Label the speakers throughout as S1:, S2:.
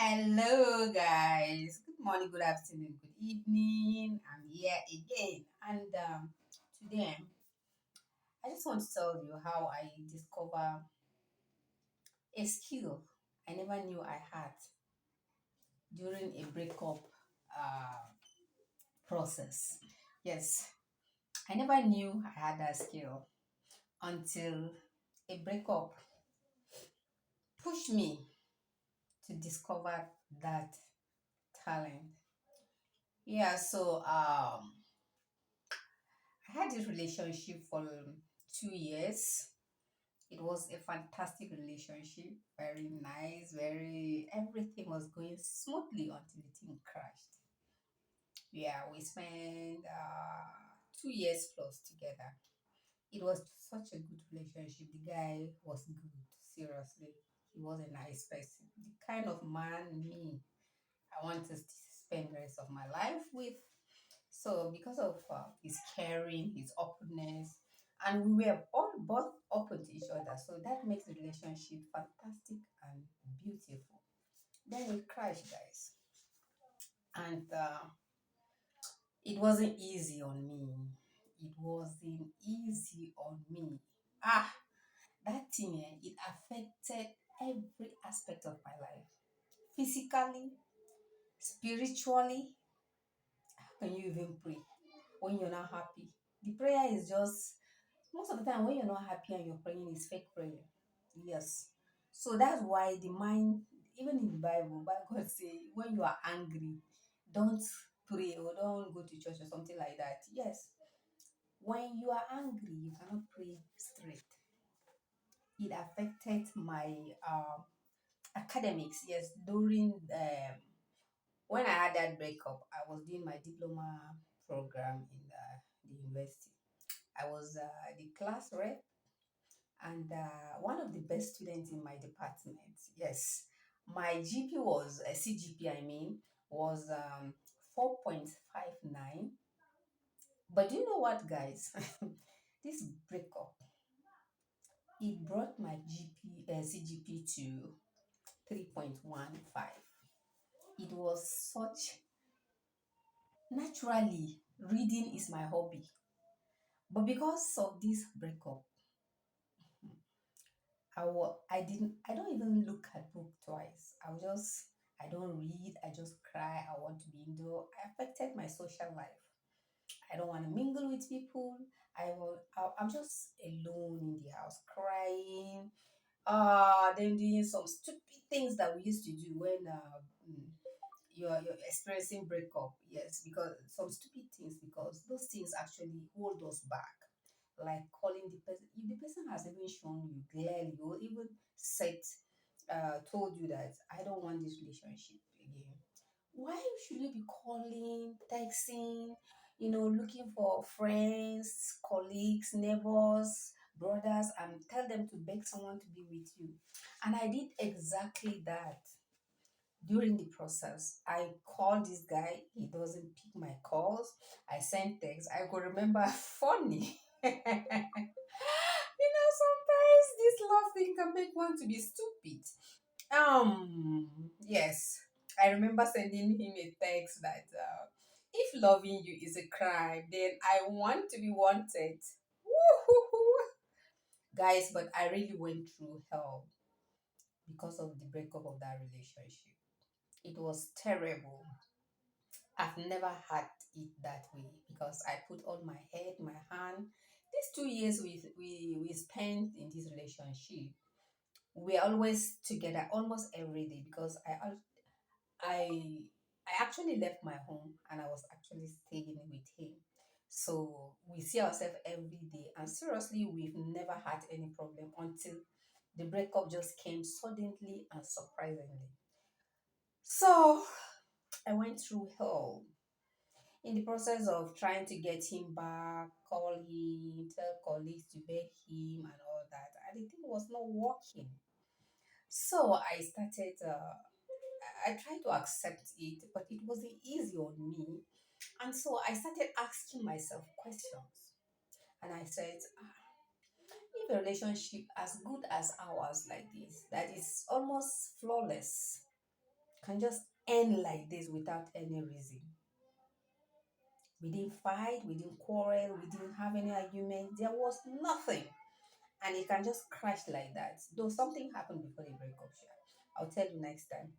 S1: Hello, guys. Good morning, good afternoon, good evening. I'm here again, and today I just want to tell you how I discover a skill I never knew I had during a breakup uh, process. Yes, I never knew I had that skill until a breakup pushed me to discover that talent. Yeah, I had this relationship for 2 years. It was a fantastic relationship, very nice, very everything was going smoothly until the thing crashed. Yeah, we spent 2 years plus together. It was such a good relationship. The guy was good, seriously. He was a nice person. The kind of man me I want to spend the rest of my life with. So because of his caring, his openness, and we were all both open to each other, so that makes the relationship fantastic and beautiful. Then it crashed, guys, and it wasn't easy on me. It wasn't easy on me. Ah, that thing, it affected every aspect of my life, physically, spiritually. How can you even pray when you're not happy? The prayer is just most of the time when you're not happy and you're praying is fake prayer. Yes. So that's why the mind, even in the Bible God say when you are angry, don't pray or don't go to church or something like that. Yes. When you are angry, you cannot pray straight. It affected my academics. Yes, during when I had that breakup, I was doing my diploma program in the university. I was the class rep and one of the best students in my department. Yes, my GP was a CGP. I mean, was 4.59. But do you know what, guys? This breakup it brought my GP CGP to 3.15. It was such naturally reading is my hobby, but because of this breakup, I don't even look at book twice. I don't read. I just cry. I want to be indoor. I affected my social life. I don't want to mingle with people. I'm just alone in the house crying. Then doing some stupid things that we used to do when you're experiencing breakup. Yes, because some stupid things because those things actually hold us back. Like calling the person if the person has even shown you clearly or even said told you that I don't want this relationship again. Why should you be calling, texting, looking for friends, colleagues, neighbors, brothers, and tell them to beg someone to be with you? And I did exactly that during the process. I called this guy, he doesn't pick my calls. I sent texts. I could remember funny. Sometimes this love thing can make one to be stupid. Yes, I remember sending him a text that if loving you is a crime, then I want to be wanted. Woo-hoo-hoo. Guys, but I really went through hell because of the breakup of that relationship. It was terrible. I've never had it that way because I put all my head, my hand. These 2 years we spent in this relationship, we're always together almost every day because I I actually left my home and I was actually staying with him. So we see ourselves every day and seriously we've never had any problem until the breakup just came suddenly and surprisingly. So I went through hell in the process of trying to get him back, call him, tell colleagues to beg him and all that. And the thing was not working. So I tried to accept it, but it wasn't easy on me. And so I started asking myself questions. And I said, if a relationship as good as ours like this, that is almost flawless, can just end like this without any reason. We didn't fight, we didn't quarrel, we didn't have any argument. There was nothing. And it can just crash like that. Though something happened before the breakup, sure. I'll tell you next time.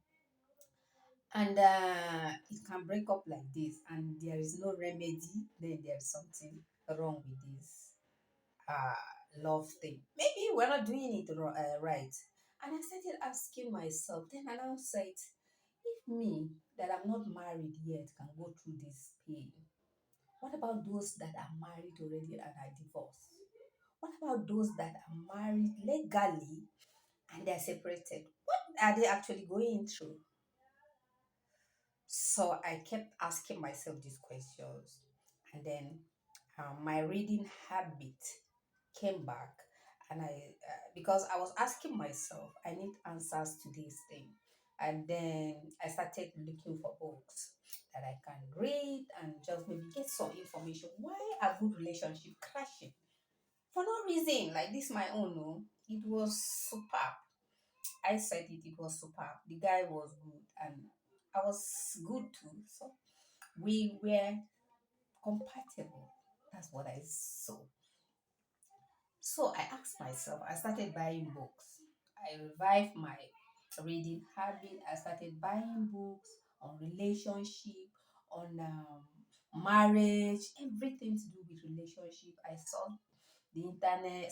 S1: And it can break up like this, and there is no remedy, then there's something wrong with this love thing. Maybe we're not doing it right. And I started asking myself, then I now said, if me, that I'm not married yet, can go through this pain, what about those that are married already and are divorced? What about those that are married legally and they're separated? What are they actually going through? So I kept asking myself these questions. And then my reading habit came back. And because I was asking myself, I need answers to this thing. And then I started looking for books that I can read and just maybe get some information. Why are good relationship crashing? For no reason, like this my own, no. It was superb. I said it, it was superb. The guy was good and I was good too. So we were compatible. That's what I saw. So I asked myself, I started buying books. I revived my reading habit. I started buying books on relationship, on marriage, everything to do with relationship. I saw the internet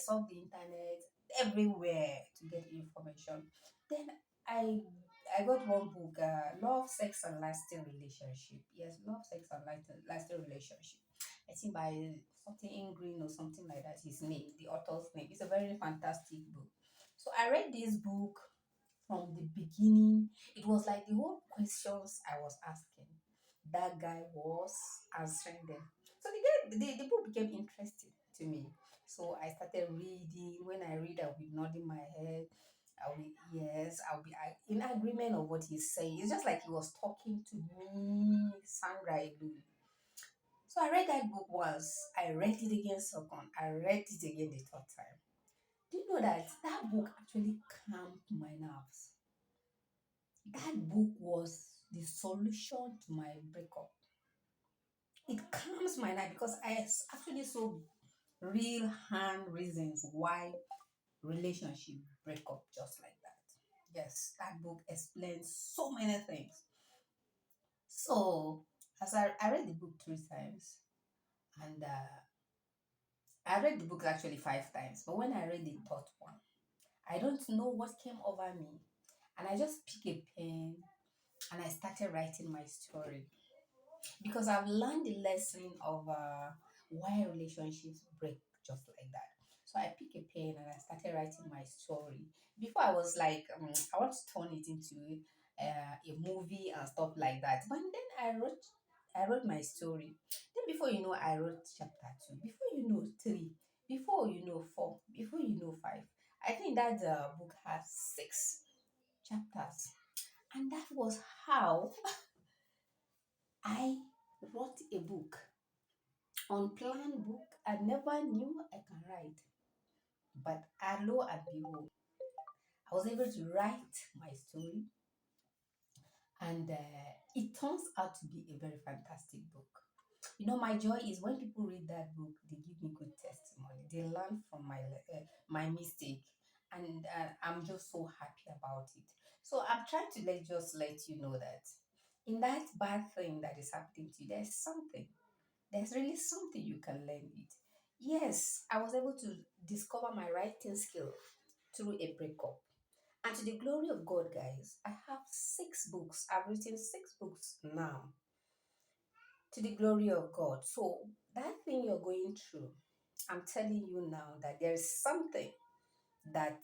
S1: everywhere to get information. Then I I got one book, Love, Sex, and Lasting Relationship. Yes, Love, Sex, and Lasting Relationship. I think by something Green or something like that. His name, the author's name. It's a very fantastic book. So I read this book from the beginning. It was like the whole questions I was asking, that guy was answering them. So the book became interesting to me. So I started reading. When I read, I'll be nodding my head. I'll be yes, I'll be in agreement of what he's saying. It's just like he was talking to me, Sandra Elu. So I read that book once. I read it again second. I read it again the third time. Do you know that that book actually calmed my nerves? That book was the solution to my breakup. It calms my nerve because actually saw real hand reasons why relationship break up just like that. Yes, that book explains so many things. So as I read the book three times, and I read the book actually five times, but when I read the third one, I don't know what came over me. And I just picked a pen and I started writing my story because I've learned the lesson of why relationships break just like that. So I picked a pen and I started writing my story. Before I was like, I want to turn it into a movie and stuff like that. But then I wrote my story. Then before you know, I wrote chapter two. Before you know, three. Before you know, four. Before you know, five. I think that book has six chapters, and that was how I wrote a book. Unplanned book. I never knew I can write. But lo and behold, I was able to write my story, and it turns out to be a very fantastic book. You know, my joy is when people read that book, they give me good testimony. They learn from my mistake, and I'm just so happy about it. So I'm trying to let you know that in that bad thing that is happening to you, there's really something you can learn it. Yes, I was able to discover my writing skill through a breakup. And to the glory of God, guys, I have six books. I've written six books now. To the glory of God. So that thing you're going through, I'm telling you now that there's something that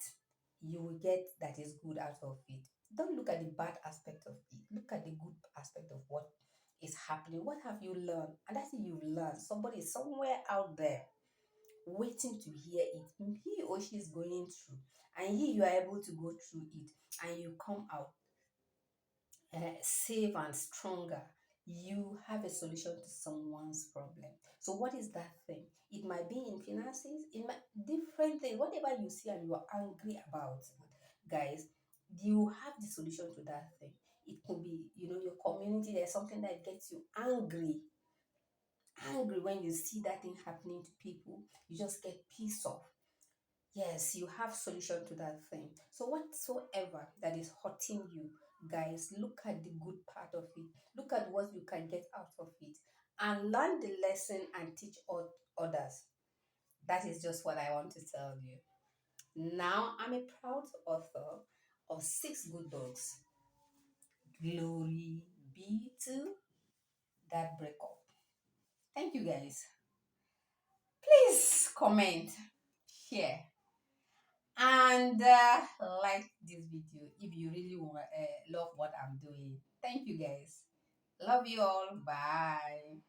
S1: you will get that is good out of it. Don't look at the bad aspect of it. Look at the good aspect of what is happening. What have you learned? And that's it you've learned. Somebody is somewhere out there waiting to hear it. He or she is going through, and you are able to go through it, and you come out safe and stronger. You have a solution to someone's problem. So what is that thing? It might be in finances, it might different things. Whatever you see and you are angry about, guys, you have the solution to that thing. It could community, there's something that gets you angry when you see that thing happening to people. You just get pissed off. Yes, you have solution to that thing. So whatsoever that is hurting you, guys, look at the good part of it. Look at what you can get out of it, and learn the lesson and teach others. That is just what I want to tell you. Now I'm a proud author of Six Good Dogs. Glory be to that breakup. Thank you, guys. Please comment, share, and like this video if you really love what I'm doing. Thank you, guys. Love you all. Bye.